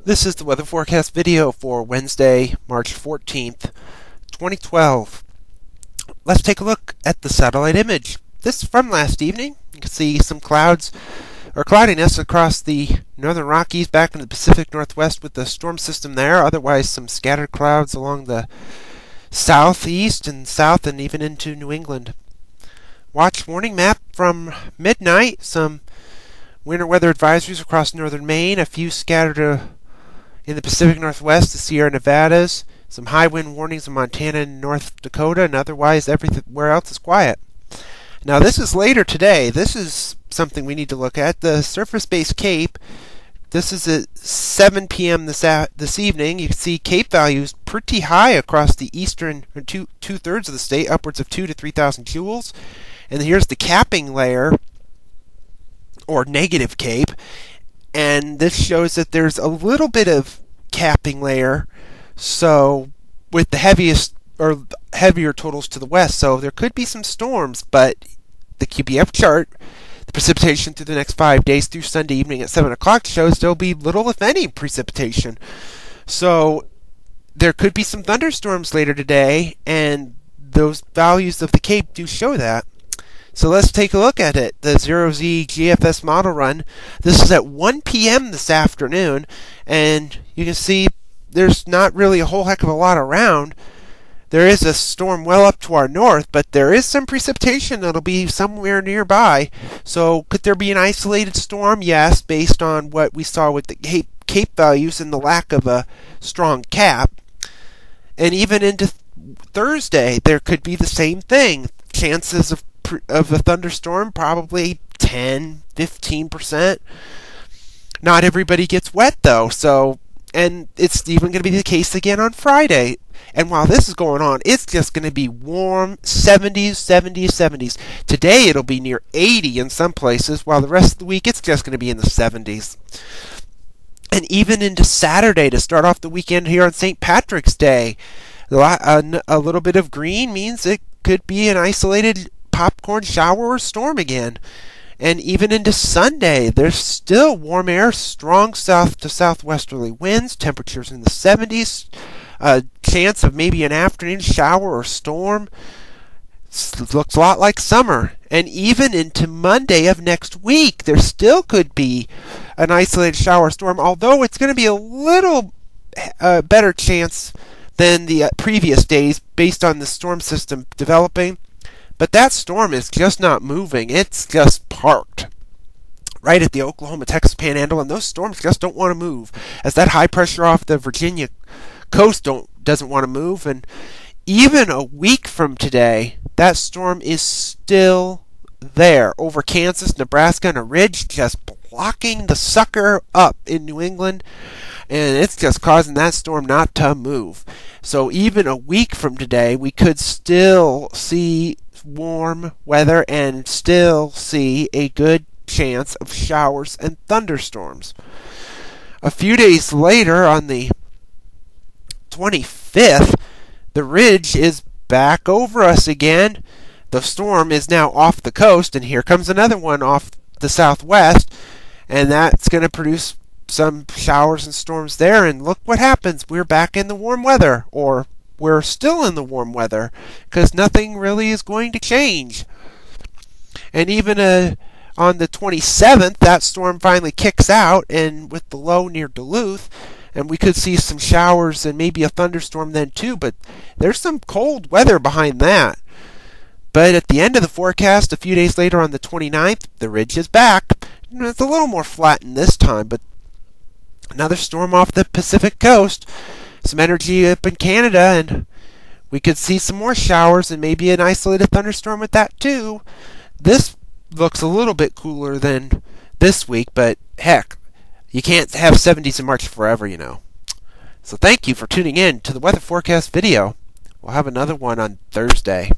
This is the weather forecast video for Wednesday, March 14th, 2012. Let's take a look at the satellite image. This is from last evening. You can see some clouds or cloudiness across the northern Rockies back in the Pacific Northwest with the storm system there. Otherwise, some scattered clouds along the southeast and south and even into New England. Watch warning map from midnight. Some winter weather advisories across northern Maine. A few scattered in the Pacific Northwest, the Sierra Nevadas, some high wind warnings in Montana and North Dakota, and otherwise everywhere else is quiet. Now this is later today. This is something we need to look at. The surface-based CAPE, this is at 7 p.m. this evening. You can see CAPE values pretty high across the eastern two-thirds of the state, upwards of 2,000 to 3,000 joules. And here's the capping layer, or negative CAPE. And this shows that there's a little bit of capping layer, so with the heavier totals to the west, so there could be some storms, but the QBF chart, the precipitation through the next 5 days through Sunday evening at 7 o'clock shows there'll be little, if any, precipitation. So there could be some thunderstorms later today, and those values of the CAPE do show that. So let's take a look at it. The 0Z GFS Model Run. This is at 1 p.m. this afternoon, and you can see there's not really a whole heck of a lot around. There is a storm well up to our north, but there is some precipitation that'll be somewhere nearby. So could there be an isolated storm? Yes, based on what we saw with the CAPE values and the lack of a strong cap. And even into Thursday, there could be the same thing. Chances of a thunderstorm, probably 10-15%. Not everybody gets wet though, and it's even going to be the case again on Friday. And while this is going on, it's just going to be warm, 70s, 70s, 70s. Today it'll be near 80 in some places, while the rest of the week it's just going to be in the 70s. And even into Saturday to start off the weekend here on St. Patrick's Day, a little bit of green means it could be an isolated popcorn shower or storm again. And even into Sunday, there's still warm air, strong south to southwesterly winds, temperatures in the 70s, a chance of maybe an afternoon shower or storm. Looks a lot like summer. And even into Monday of next week, there still could be an isolated shower or storm, although it's going to be a little better chance than the previous days based on the storm system developing. But that storm is just not moving. It's just parked right at the Oklahoma-Texas Panhandle, and those storms just don't want to move, as that high pressure off the Virginia coast doesn't want to move. And even a week from today, that storm is still there over Kansas, Nebraska, and a ridge, just blocking the sucker up in New England, and it's just causing that storm not to move. So even a week from today, we could still see warm weather and still see a good chance of showers and thunderstorms. A few days later, on the 25th, the ridge is back over us again. The storm is now off the coast, and here comes another one off the southwest, and that's going to produce some showers and storms there. And look what happens. We're back in the warm weather, or we're still in the warm weather, because nothing really is going to change. And even on the 27th, that storm finally kicks out, and with the low near Duluth, and we could see some showers and maybe a thunderstorm then too, but there's some cold weather behind that. But at the end of the forecast, a few days later on the 29th, the ridge is back. It's a little more flattened this time, but another storm off the Pacific coast. Some energy up in Canada, and we could see some more showers and maybe an isolated thunderstorm with that too. This looks a little bit cooler than this week, but heck, you can't have 70s in March forever, you know. So thank you for tuning in to the weather forecast video. We'll have another one on Thursday.